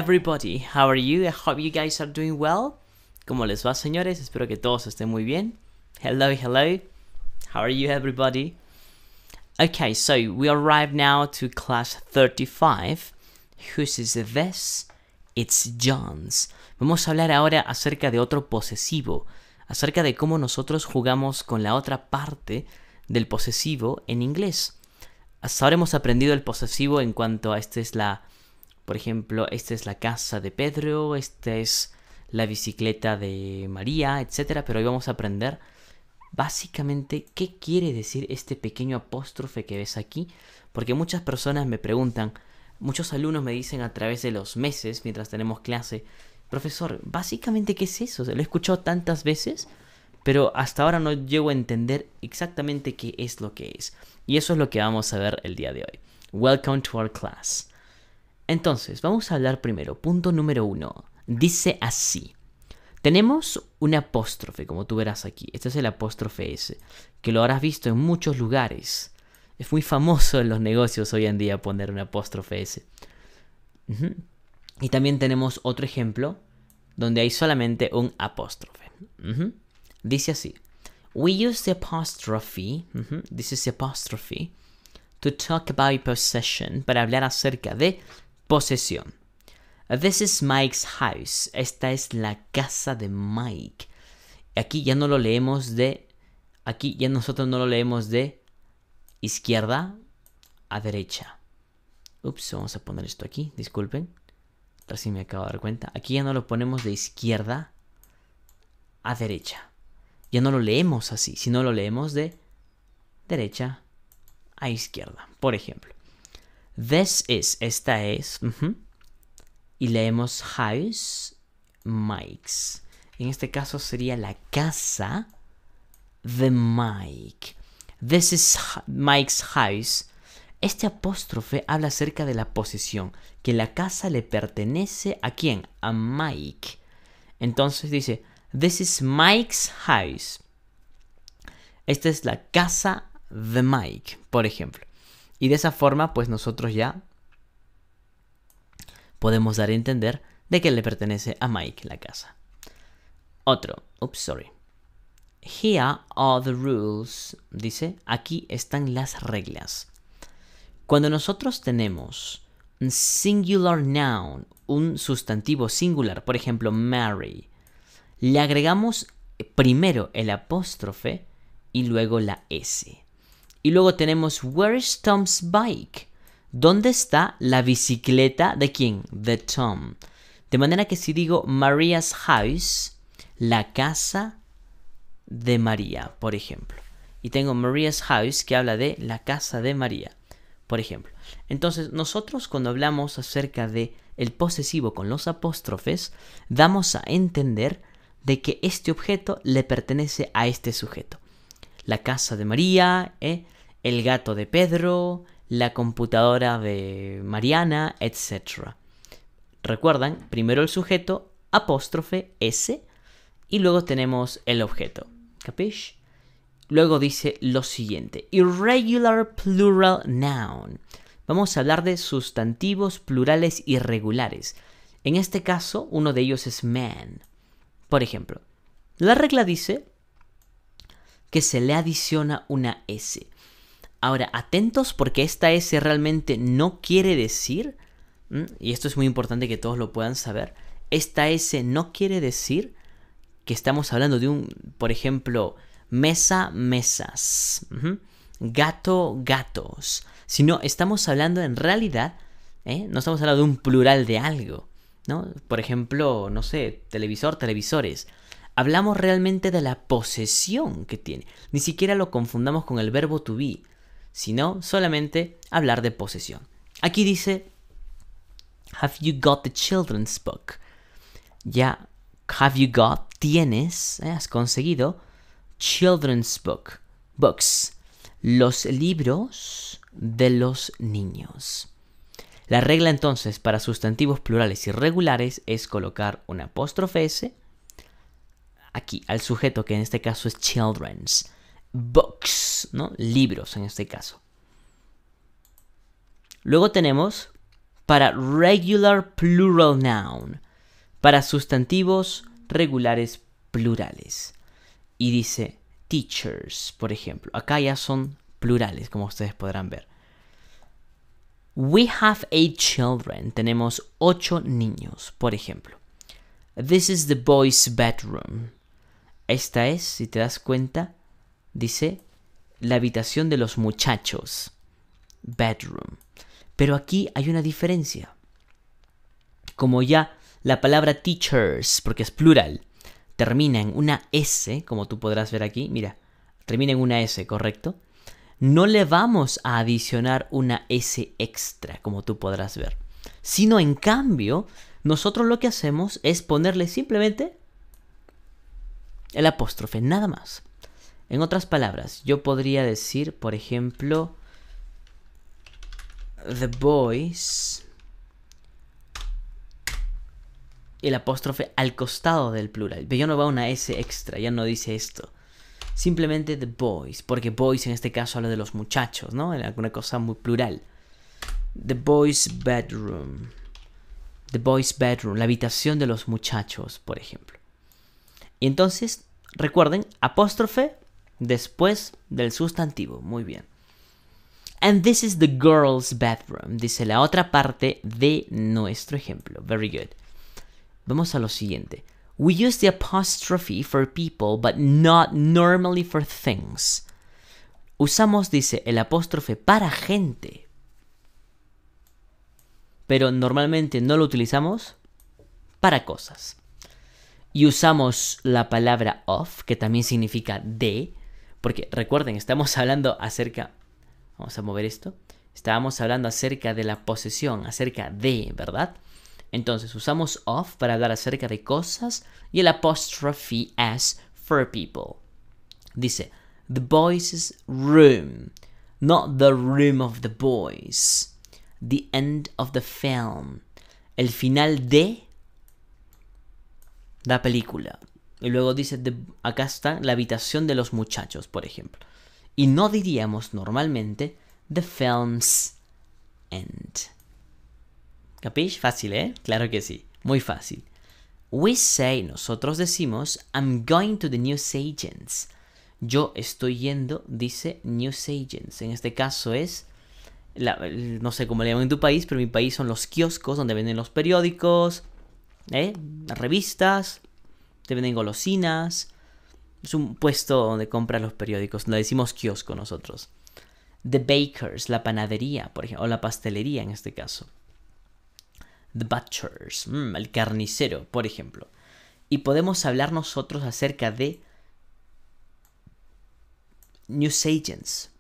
everybody, how are you? I hope you guys are doing well. ¿Cómo les va, señores? Espero que todos estén muy bien. Hello. How are you, everybody? Okay, so we arrive now to class 35. Whose is this? It's John's. Vamos a hablar ahora acerca de otro posesivo, acerca de cómo nosotros jugamos con la otra parte del posesivo en inglés. Hasta ahora hemos aprendido el posesivo en cuanto a por ejemplo, esta es la casa de Pedro, esta es la bicicleta de María, etc. Pero hoy vamos a aprender básicamente qué quiere decir este pequeño apóstrofe que ves aquí. Porque muchas personas me preguntan, muchos alumnos me dicen a través de los meses, mientras tenemos clase, profesor, básicamente ¿qué es eso? Lo he escuchado tantas veces, pero hasta ahora no llego a entender exactamente qué es lo que es. Y eso es lo que vamos a ver el día de hoy. Welcome to our class. Entonces, vamos a hablar primero. Punto número 1. Dice así. Tenemos un apóstrofe, como tú verás aquí. Este es el apóstrofe S, que lo habrás visto en muchos lugares. Es muy famoso en los negocios hoy en día poner un apóstrofe S. Y también tenemos otro ejemplo donde hay solamente un apóstrofe. Dice así. We use the apostrophe, this is the apostrophe, to talk about possession, para hablar acerca de posesión. This is Mike's house. Esta es la casa de Mike. Aquí ya no lo leemos aquí ya nosotros no lo leemos de izquierda a derecha. Ups, vamos a poner esto aquí, disculpen. Recién me acabo de dar cuenta. Aquí ya no lo ponemos de izquierda a derecha. Ya no lo leemos así, sino lo leemos de derecha a izquierda. Por ejemplo, esta es, y leemos house, Mike's. En este caso sería la casa de Mike. This is Mike's house. Este apóstrofe habla acerca de la posesión, que la casa le pertenece ¿a quién? A Mike. Entonces dice, this is Mike's house. Esta es la casa de Mike, por ejemplo. Y de esa forma, pues nosotros ya podemos dar a entender de que le pertenece a Mike la casa. Otro. Here are the rules. Dice, aquí están las reglas. Cuando nosotros tenemos un singular noun, un sustantivo singular, por ejemplo, Mary, le agregamos primero el apóstrofe y luego la S. Y luego tenemos Where is Tom's bike? ¿Dónde está la bicicleta de quién? De Tom. De manera que si digo Maria's house, la casa de María, por ejemplo. Y tengo Maria's house que habla de la casa de María, por ejemplo. Entonces nosotros cuando hablamos acerca de el posesivo con los apóstrofes, damos a entender de que este objeto le pertenece a este sujeto. La casa de María, el gato de Pedro, la computadora de Mariana, etc. Recuerdan, primero el sujeto, apóstrofe, S, y luego tenemos el objeto. ¿Capish? Luego dice lo siguiente. Irregular plural noun. Vamos a hablar de sustantivos plurales irregulares. En este caso, uno de ellos es man. Por ejemplo, la regla dice que se le adiciona una S. Ahora, atentos porque esta S realmente no quiere decir, y esto es muy importante que todos lo puedan saber, esta S no quiere decir que estamos hablando de por ejemplo, mesa, mesas, gato, gatos, sino estamos hablando en realidad, no estamos hablando de un plural de algo, ¿no? Por ejemplo, no sé, televisor, televisores. Hablamos realmente de la posesión que tiene. Ni siquiera lo confundamos con el verbo to be, sino solamente hablar de posesión. Aquí dice, have you got the children's book? Ya, have you got, tienes, has conseguido, children's book, books, los libros de los niños. La regla entonces para sustantivos plurales irregulares es colocar un apóstrofe S aquí al sujeto, que en este caso es children's. Books, ¿no? Libros en este caso. Luego tenemos para regular plural noun, para sustantivos regulares plurales. Y dice teachers, por ejemplo. Acá ya son plurales, como ustedes podrán ver. We have 8 children. Tenemos 8 niños, por ejemplo. This is the boys' bedroom. Esta es, si te das cuenta, dice la habitación de los muchachos. Bedroom. Pero aquí hay una diferencia. Como ya la palabra teachers, porque es plural, termina en una S, como tú podrás ver aquí, mira, termina en una S, ¿correcto? No le vamos a adicionar una S extra, como tú podrás ver. Sino, en cambio, nosotros lo que hacemos es ponerle simplemente el apóstrofe, nada más. En otras palabras, yo podría decir, por ejemplo, the boys, el apóstrofe al costado del plural. Pero ya no va una S extra, ya no dice esto. Simplemente the boys, porque boys en este caso habla de los muchachos, ¿no? En alguna cosa muy plural. The boys' bedroom. The boys' bedroom, la habitación de los muchachos, por ejemplo. Y entonces, recuerden, apóstrofe después del sustantivo. Muy bien. And this is the girls' bedroom. Dice la otra parte de nuestro ejemplo. Very good. Vamos a lo siguiente. We use the apostrophe for people, but not normally for things. Usamos, dice, el apóstrofe para gente, pero normalmente no lo utilizamos para cosas. Y usamos la palabra of, que también significa de, porque recuerden, estamos hablando acerca... Vamos a mover esto. Estábamos hablando acerca de la posesión, acerca de, ¿verdad? Entonces usamos of para hablar acerca de cosas y el apostrophe as for people. Dice, the boys' room, not the room of the boys. The end of the film. El final de la película. Y luego dice, acá está la habitación de los muchachos, por ejemplo. Y no diríamos normalmente the film's end. ¿Capish? Fácil, ¿eh? Claro que sí. Muy fácil. We say, nosotros decimos, I'm going to the newsagents. Yo estoy yendo, dice newsagents. En este caso es, no sé cómo le llaman en tu país, pero en mi país son los kioscos donde venden los periódicos, las revistas, te venden golosinas. Es un puesto donde compras los periódicos. Le decimos kiosco nosotros. The bakers, la panadería, por ejemplo, o la pastelería en este caso. The butchers, el carnicero, por ejemplo. Y podemos hablar nosotros acerca de newsagents.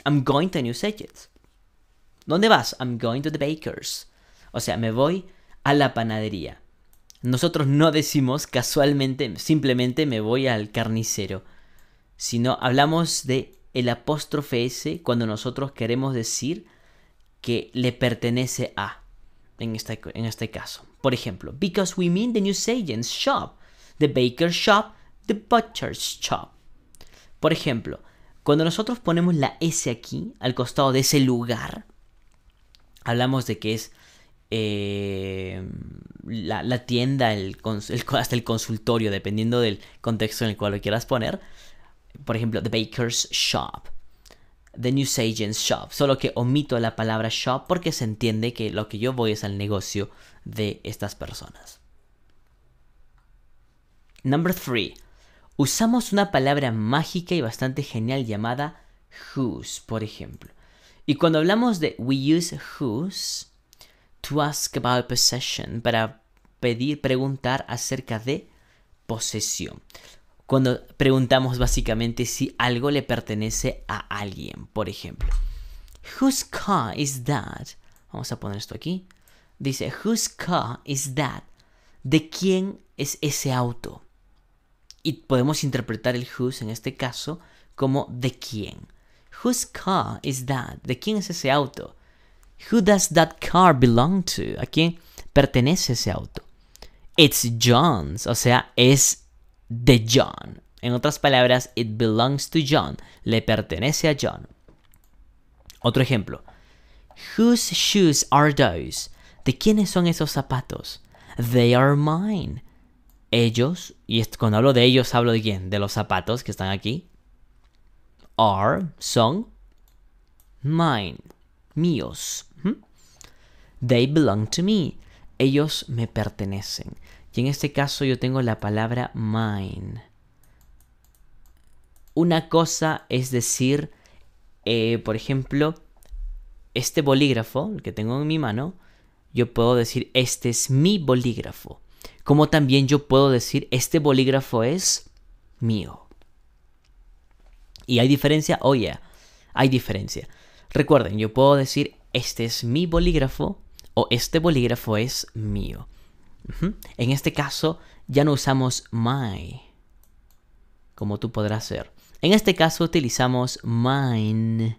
I'm going to newsagents. ¿Dónde vas? I'm going to the bakers. O sea, me voy a la panadería. Nosotros no decimos casualmente, simplemente me voy al carnicero. Sino hablamos de el apóstrofe S cuando nosotros queremos decir que le pertenece a. En este caso. Por ejemplo, because we mean the newsagent's shop, the baker's shop, the butcher's shop. Por ejemplo, cuando nosotros ponemos la S aquí, al costado de ese lugar, hablamos de que es la tienda, hasta el consultorio, dependiendo del contexto en el cual lo quieras poner. Por ejemplo, the baker's shop, the newsagent's shop. Solo que omito la palabra shop porque se entiende que lo que yo voy es al negocio de estas personas. Number 3. Usamos una palabra mágica y bastante genial llamada whose, por ejemplo. Y cuando hablamos de we use whose to ask about possession, para preguntar acerca de posesión. Cuando preguntamos básicamente si algo le pertenece a alguien, por ejemplo. Whose car is that? Vamos a poner esto aquí. Dice, whose car is that? ¿De quién es ese auto? Y podemos interpretar el whose en este caso como ¿de quién? Whose car is that? ¿De quién es ese auto? Who does that car belong to? ¿A quién pertenece ese auto? It's John's, o sea, es de John. En otras palabras, it belongs to John. Le pertenece a John. Otro ejemplo. Whose shoes are those? ¿De quiénes son esos zapatos? They are mine. Ellos, y cuando hablo de ellos hablo de quién? De los zapatos que están aquí. Are, son, mine, míos. They belong to me. Ellos me pertenecen. Y en este caso yo tengo la palabra mine. Una cosa es decir, por ejemplo, este bolígrafo, el que tengo en mi mano, yo puedo decir, este es mi bolígrafo. Como también yo puedo decir, este bolígrafo es mío. ¿Y hay diferencia? Oh, yeah, hay diferencia. Recuerden, yo puedo decir, este es mi bolígrafo o este bolígrafo es mío. En este caso, ya no usamos my, como tú podrás ver. En este caso, utilizamos mine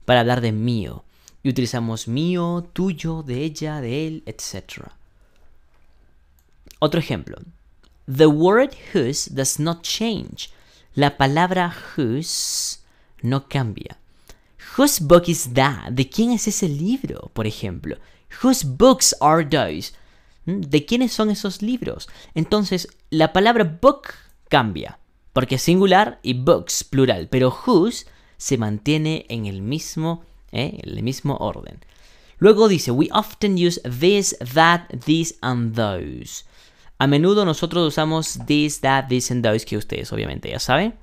para hablar de mío. Y utilizamos mío, tuyo, de ella, de él, etc. Otro ejemplo. The word whose does not change. La palabra whose no cambia. Whose book is that? ¿De quién es ese libro, por ejemplo? Whose books are those? ¿De quiénes son esos libros? Entonces, la palabra book cambia, porque es singular y books plural, pero whose se mantiene en el mismo orden. Luego dice, we often use this, that, this, and those. A menudo nosotros usamos this, that, this, and those, que ustedes obviamente ya saben.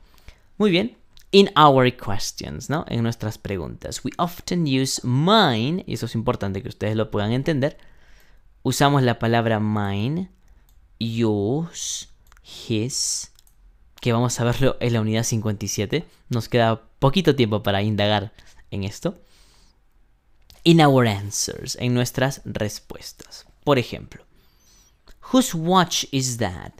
Muy bien. In our questions, ¿no? En nuestras preguntas. We often use mine, y eso es importante que ustedes lo puedan entender. Usamos la palabra mine, yours, his, que vamos a verlo en la unidad 57. Nos queda poquito tiempo para indagar en esto. In our answers, en nuestras respuestas. Por ejemplo, whose watch is that?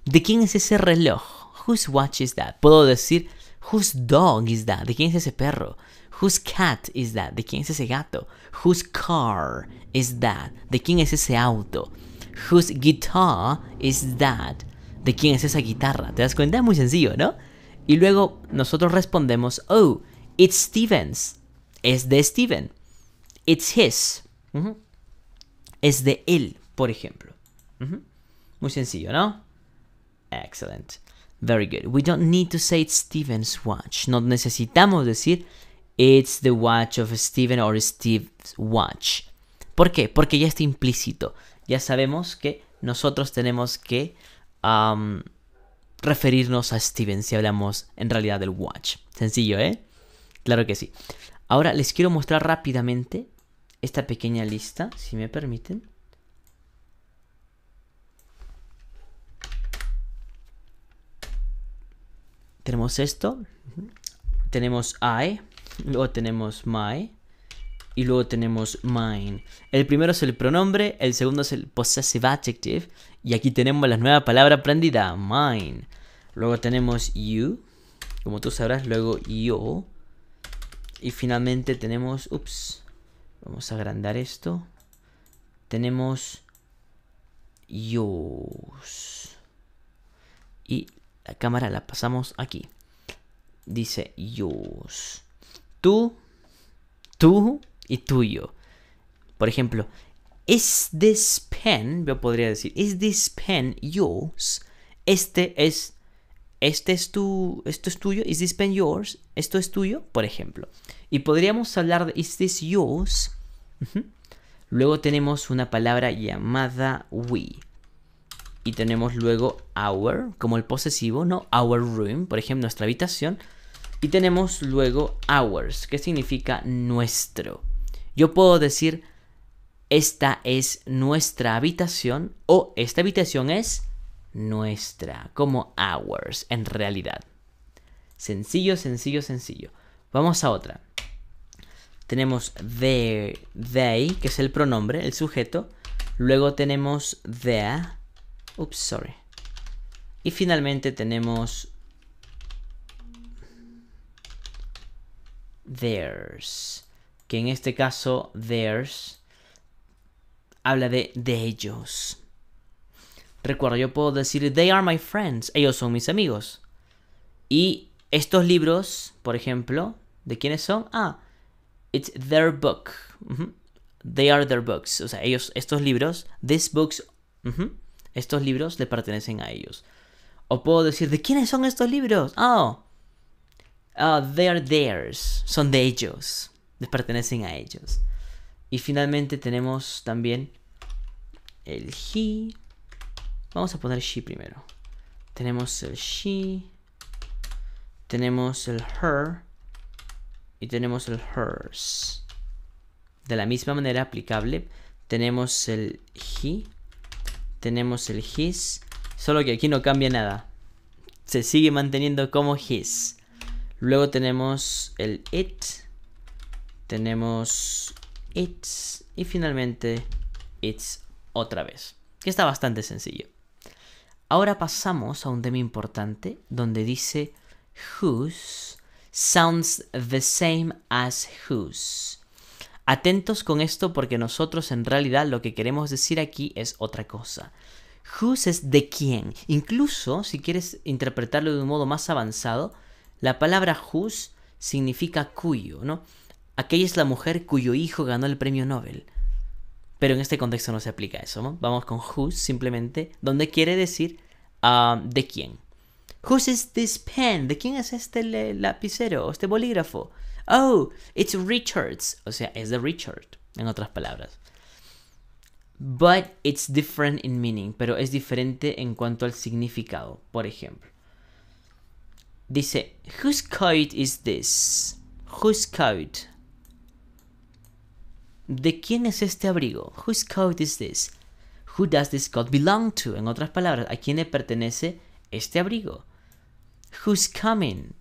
¿De quién es ese reloj? Whose watch is that? Puedo decir, whose dog is that? ¿De quién es ese perro? Whose cat is that? ¿De quién es ese gato? Whose car is that? ¿De quién es ese auto? Whose guitar is that? ¿De quién es esa guitarra? ¿Te das cuenta? Es muy sencillo, ¿no? Y luego nosotros respondemos, oh, it's Steven's. Es de Steven. It's his. Es de él, por ejemplo. Muy sencillo, ¿no? Excellent. Very good. We don't need to say it's Steven's watch. No necesitamos decir it's the watch of Steven or Steve's watch. ¿Por qué? Porque ya está implícito. Ya sabemos que nosotros tenemos que referirnos a Steven si hablamos en realidad del watch. Sencillo, ¿eh? Claro que sí. Ahora les quiero mostrar rápidamente esta pequeña lista, si me permiten. Tenemos esto, tenemos I, luego tenemos my y luego tenemos mine. El primero es el pronombre, el segundo es el possessive adjective y aquí tenemos la nueva palabra aprendida, mine. Luego tenemos you, como tú sabrás, luego yo y finalmente tenemos, vamos a agrandar esto, tenemos yours y la cámara la pasamos aquí. Dice yours. Tú y tuyo. Por ejemplo, is this pen, yo podría decir, is this pen yours? Esto es tuyo. Is this pen yours? Esto es tuyo, por ejemplo. Y podríamos hablar de is this yours? Luego tenemos una palabra llamada we. Y tenemos luego our, como el posesivo, ¿no? Our room, por ejemplo, nuestra habitación. Y tenemos luego ours, que significa nuestro. Yo puedo decir, esta es nuestra habitación o esta habitación es nuestra, como ours, en realidad. Sencillo, sencillo, sencillo. Vamos a otra. Tenemos they, que es el pronombre, el sujeto. Luego tenemos their. Y finalmente tenemos theirs, que en este caso theirs habla de ellos. Recuerda, yo puedo decir they are my friends, ellos son mis amigos. Y estos libros, por ejemplo, ¿de quiénes son? It's their book. They are their books. O sea, estos libros, these books, estos libros le pertenecen a ellos. O puedo decir, ¿de quiénes son estos libros? They are theirs. Son de ellos. Les pertenecen a ellos. Y finalmente tenemos también el he. Vamos a poner she primero. Tenemos el she. Tenemos el her. Y tenemos el hers. De la misma manera aplicable, tenemos el he. Tenemos el his. Solo que aquí no cambia nada. Se sigue manteniendo como his. Luego tenemos el it. Tenemos its. Y finalmente its otra vez. Que está bastante sencillo. Ahora pasamos a un tema importante donde dice whose sounds the same as whose. Atentos con esto porque nosotros en realidad lo que queremos decir aquí es otra cosa. Whose es de quién. Incluso si quieres interpretarlo de un modo más avanzado, la palabra whose significa cuyo, ¿no? Aquella es la mujer cuyo hijo ganó el premio Nobel. Pero en este contexto no se aplica eso, ¿no? Vamos con whose simplemente, donde quiere decir de quién. Whose is this pen? ¿De quién es este lapicero, este bolígrafo? Oh, it's Richard's. O sea, es de Richard, en otras palabras. But it's different in meaning. Pero es diferente en cuanto al significado. Por ejemplo, dice, whose coat is this? Whose coat? ¿De quién es este abrigo? Whose coat is this? Who does this coat belong to? En otras palabras, ¿a quién le pertenece este abrigo? Who's coming?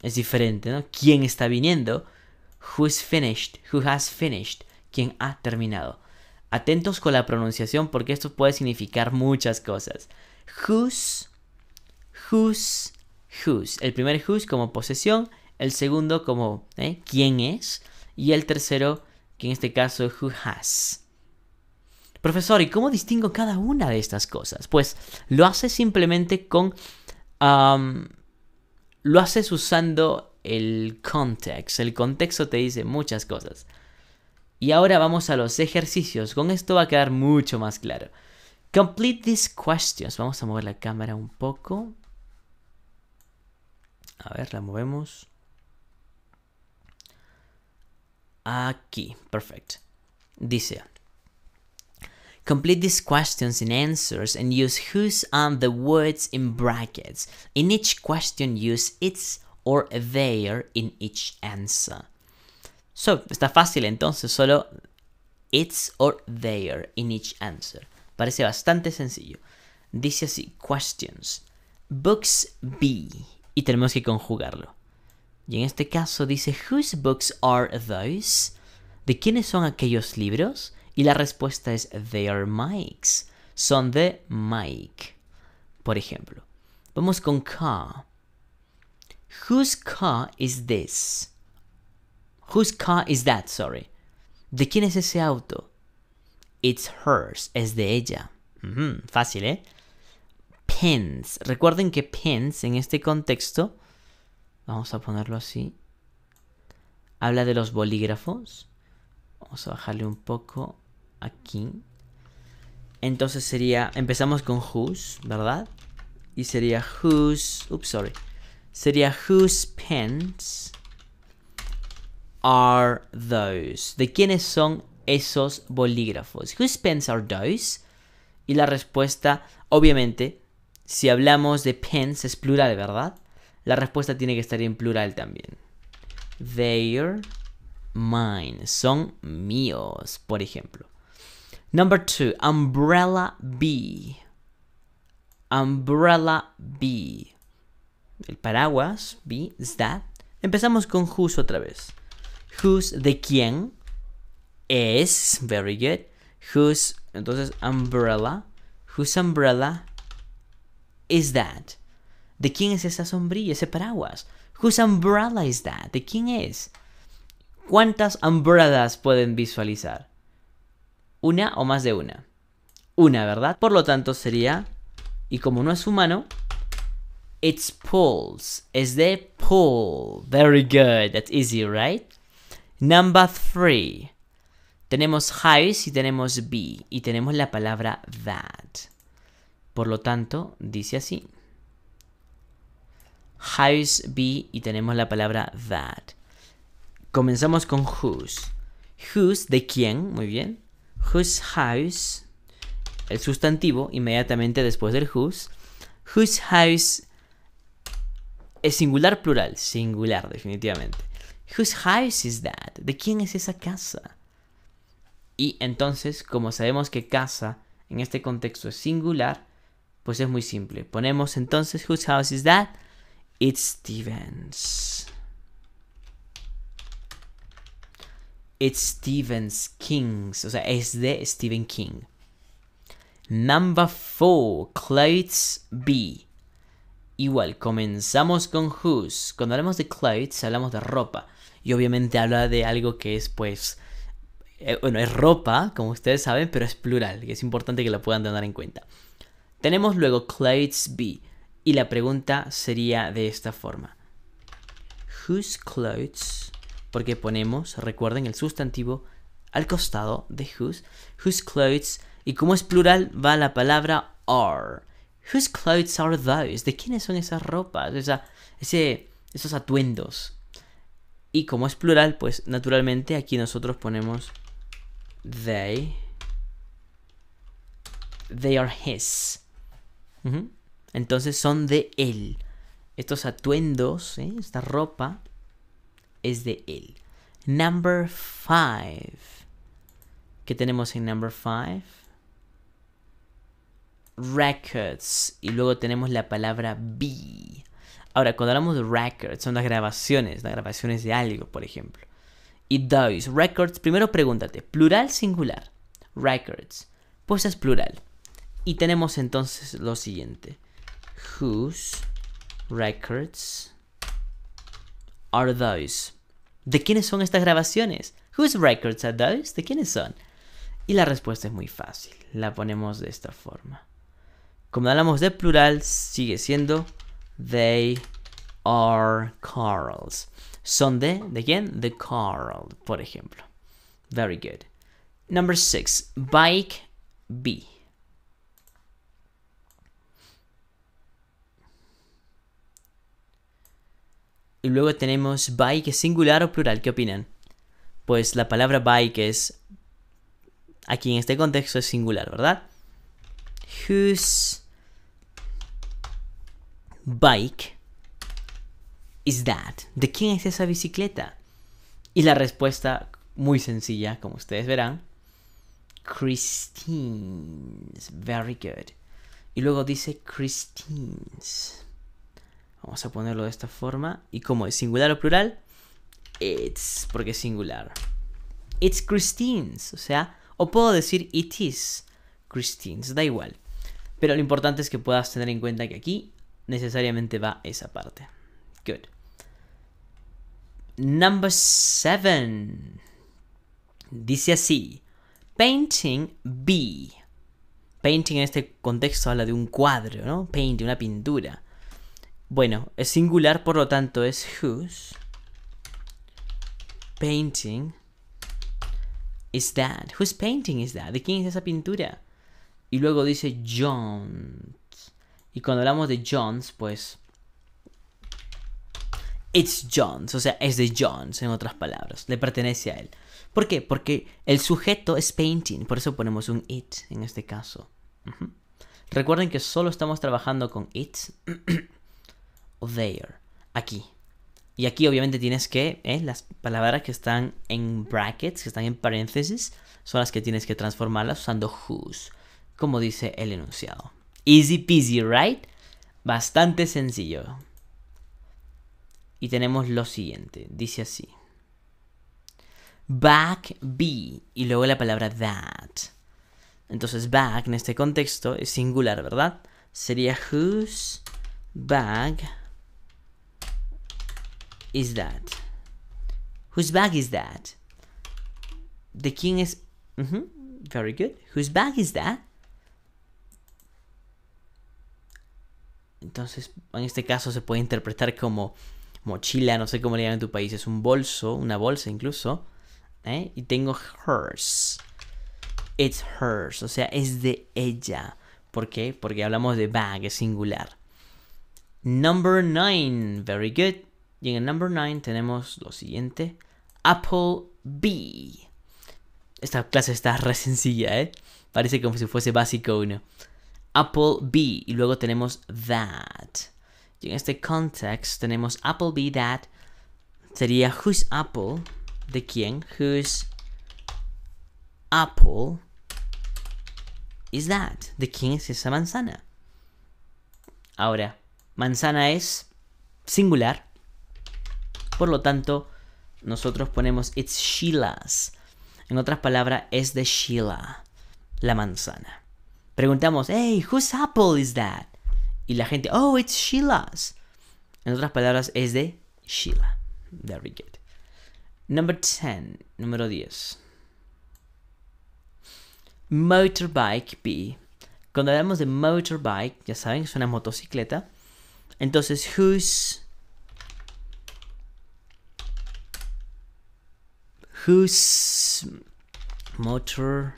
Es diferente, ¿no? ¿Quién está viniendo? Who's finished? Who has finished? ¿Quién ha terminado? Atentos con la pronunciación porque esto puede significar muchas cosas. Whose. El primer whose como posesión, el segundo como quién es y el tercero, que en este caso who has. Profesor, ¿y cómo distingo cada una de estas cosas? Pues lo haces simplemente con... lo haces usando el context. El contexto te dice muchas cosas. Y ahora vamos a los ejercicios. Con esto va a quedar mucho más claro. Complete these questions. Vamos a mover la cámara un poco. A ver, la movemos. Aquí, perfecto. Dice... Complete these questions and answers and use whose and the words in brackets. In each question, use its or their in each answer. So, está fácil entonces, solo its or their in each answer. Parece bastante sencillo. Dice así, questions. Books be. Y tenemos que conjugarlo. Y en este caso dice, whose books are those? ¿De quiénes son aquellos libros? Y la respuesta es, they are Mike's. Son de Mike. Por ejemplo, vamos con car. Whose car is this? Whose car is that, sorry? ¿De quién es ese auto? It's hers. Es de ella. Fácil, ¿eh? Pens. Recuerden que pens en este contexto, vamos a ponerlo así, habla de los bolígrafos. Vamos a bajarle un poco aquí. Entonces sería, empezamos con whose, ¿verdad? Y sería whose, sería whose pens are those. ¿De quiénes son esos bolígrafos? Whose pens are those? Y la respuesta, obviamente, si hablamos de pens es plural, ¿verdad? La respuesta tiene que estar en plural también. They're mine. Son míos, por ejemplo. Number 2. Umbrella be. Umbrella be. El paraguas, be, is that. Empezamos con whose otra vez. Whose, de quién. Es, very good. Whose, entonces, umbrella. Whose umbrella is that. ¿De quién es esa sombrilla, ese paraguas? Whose umbrella is that? ¿De quién es? ¿Cuántas umbrellas pueden visualizar? ¿Una o más de una? Una, ¿verdad? Por lo tanto sería, y como no es humano, it's Paul's. Es de Paul. Very good. That's easy, right? Number 3. Tenemos house y tenemos be. Y tenemos la palabra that. Por lo tanto, dice así. House, be y tenemos la palabra that. Comenzamos con whose. Whose, de quién, muy bien. Whose house, el sustantivo, inmediatamente después del whose. Whose house es singular, plural. Singular, definitivamente. Whose house is that? ¿De quién es esa casa? Y entonces, como sabemos que casa en este contexto es singular, pues es muy simple. Ponemos entonces, whose house is that? It's Stephen's. It's Stephen King's. O sea, es de Stephen King. Number 4. Clothes be. Igual, comenzamos con whose. Cuando hablamos de clothes, hablamos de ropa. Y obviamente habla de algo que es, pues... bueno, es ropa, como ustedes saben, pero es plural. Y es importante que lo puedan tener en cuenta. Tenemos luego clothes be. Y la pregunta sería de esta forma. Whose clothes... Porque ponemos, recuerden, el sustantivo al costado de whose. Whose clothes. Y como es plural, va la palabra are. Whose clothes are those? ¿De quiénes son esas ropas? Esos atuendos. Y como es plural, pues naturalmente aquí nosotros ponemos they. They are his. Entonces son de él. Estos atuendos, esta ropa, es de él. Number 5. ¿Qué tenemos en number 5? Records. Y luego tenemos la palabra be. Ahora, cuando hablamos de records, son las grabaciones de algo, por ejemplo. Y those, records, primero pregúntate, ¿plural, singular? Records. Pues es plural. Y tenemos entonces lo siguiente. Whose records are those? ¿De quiénes son estas grabaciones? Whose records are those? ¿De quiénes son? Y la respuesta es muy fácil. La ponemos de esta forma. Como hablamos de plural, sigue siendo they are Carl's. Son ¿de quién? De Carl, por ejemplo. Very good. Number 6. Bike be. Y luego tenemos bike, ¿es singular o plural? ¿Qué opinan? Pues la palabra bike es... Aquí en este contexto es singular, ¿verdad? Whose bike is that? ¿De quién es esa bicicleta? Y la respuesta, muy sencilla, como ustedes verán. Christine's. Very good. Y luego dice Christine's. Vamos a ponerlo de esta forma. Y como es singular o plural, it's, porque es singular. It's Christine's. O sea, o puedo decir it is Christine's. Da igual. Pero lo importante es que puedas tener en cuenta que aquí necesariamente va esa parte. Good. Number 7. Dice así. Painting be. Painting en este contexto habla de un cuadro, ¿no? Painting, una pintura. Bueno, es singular, por lo tanto es whose painting is that. Whose painting is that? ¿De quién es esa pintura? Y luego dice John's. Y cuando hablamos de John's, pues... It's John's, o sea, es de John's, en otras palabras. Le pertenece a él. ¿Por qué? Porque el sujeto es painting, por eso ponemos un it en este caso. Recuerden que solo estamos trabajando con it o there, aquí. Y aquí obviamente tienes que, las palabras que están en brackets, que están en paréntesis, son las que tienes que transformarlas usando whose, como dice el enunciado. Easy peasy, right? Bastante sencillo. Y tenemos lo siguiente, dice así. Back be, y luego la palabra that. Entonces back en este contexto es singular, ¿verdad? Sería whose bag is that? Whose bag is that? ¿De quién es? Very good. Whose bag is that? Entonces, en este caso se puede interpretar como mochila, no sé cómo le llaman en tu país, es un bolso, una bolsa incluso. Y tengo hers. It's hers, o sea, es de ella. ¿Por qué? Porque hablamos de bag, es singular. Number 9, very good. Y en el number 9 tenemos lo siguiente. Applebee. Esta clase está re sencilla, Parece como si fuese básico 1. Applebee. Y luego tenemos that. Y en este context tenemos Applebee that. Sería whose apple. ¿De quién? Whose apple is that? ¿De quién es esa manzana? Ahora, manzana es singular. Por lo tanto, nosotros ponemos it's Sheila's. En otras palabras, es de Sheila, la manzana. Preguntamos, hey, whose apple is that? Y la gente, oh, it's Sheila's. En otras palabras, es de Sheila. Very good. Number 10, número 10. Motorbike B. Cuando hablamos de motorbike, ya saben, es una motocicleta. Entonces, whose motorbike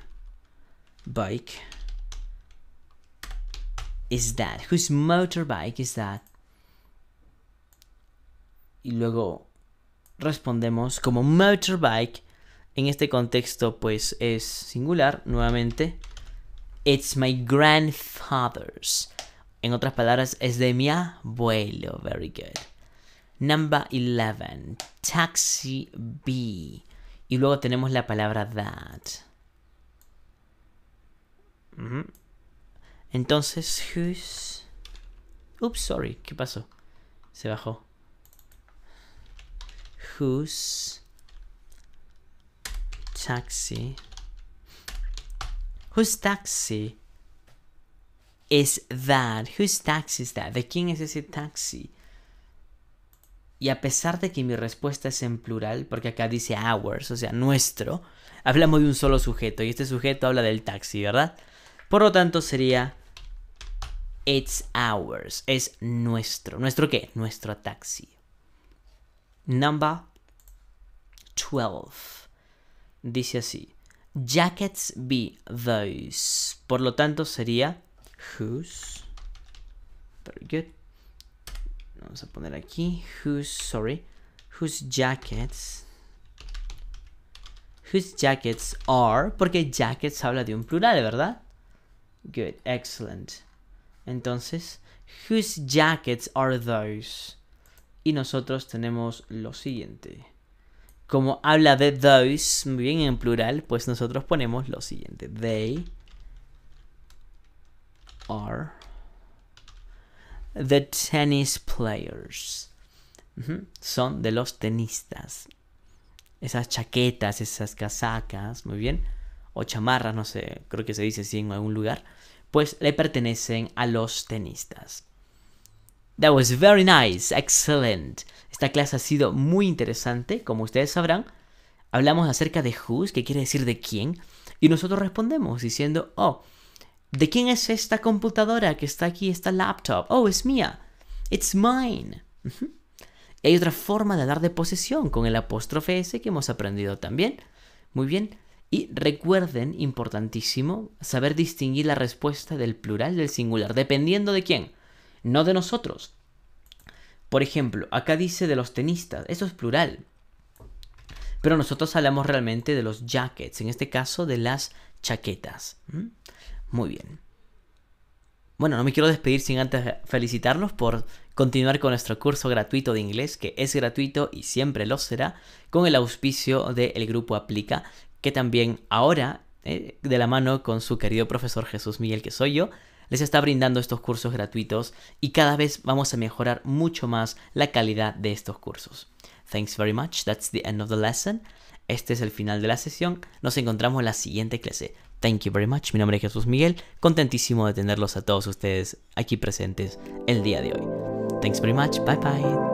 is that? Whose motorbike is that? Y luego respondemos como motorbike. En este contexto, pues, es singular. Nuevamente, it's my grandfather's. En otras palabras, es de mi abuelo. Very good. Number 11. Taxi B. Y luego tenemos la palabra that. Entonces, whose... Oops, sorry. ¿Qué pasó? Se bajó. Whose taxi is that? Whose taxi is that? ¿De quién es ese taxi? Y a pesar de que mi respuesta es en plural, porque acá dice ours, o sea, nuestro, hablamos de un solo sujeto, y este sujeto habla del taxi, ¿verdad? Por lo tanto sería it's ours, es nuestro. ¿Nuestro qué? Nuestro taxi. Number 12. Dice así. Jackets be those. Por lo tanto sería whose. Very good. Vamos a poner aquí whose jackets are, porque jackets habla de un plural, ¿verdad? Good, excellent. Entonces, whose jackets are those? Y nosotros tenemos lo siguiente. Como habla de those, muy bien en plural, pues nosotros ponemos lo siguiente. They are the tennis players. Son de los tenistas. Esas chaquetas, esas casacas, muy bien. O chamarras, no sé, creo que se dice así en algún lugar. Pues le pertenecen a los tenistas. That was very nice, excellent. Esta clase ha sido muy interesante, como ustedes sabrán. Hablamos acerca de whose, que quiere decir de quién. Y nosotros respondemos diciendo, oh, ¿de quién es esta computadora que está aquí, esta laptop? Oh, es mía. It's mine. Y hay otra forma de hablar de posesión con el apóstrofe S que hemos aprendido también. Muy bien. Y recuerden, importantísimo, saber distinguir la respuesta del plural del singular, dependiendo de quién. No de nosotros. Por ejemplo, acá dice de los tenistas. Eso es plural. Pero nosotros hablamos realmente de los jackets. En este caso, de las chaquetas. Muy bien. Bueno, no me quiero despedir sin antes felicitarlos por continuar con nuestro curso gratuito de inglés, que es gratuito y siempre lo será, con el auspicio del Grupo Aplica, que también ahora, de la mano con su querido profesor Jesús Miguel, que soy yo, les está brindando estos cursos gratuitos y cada vez vamos a mejorar mucho más la calidad de estos cursos. Thanks very much. That's the end of the lesson. Este es el final de la sesión. Nos encontramos en la siguiente clase. Thank you very much. Mi nombre es Jesús Miguel. Contentísimo de tenerlos a todos ustedes aquí presentes el día de hoy. Thanks very much. Bye bye.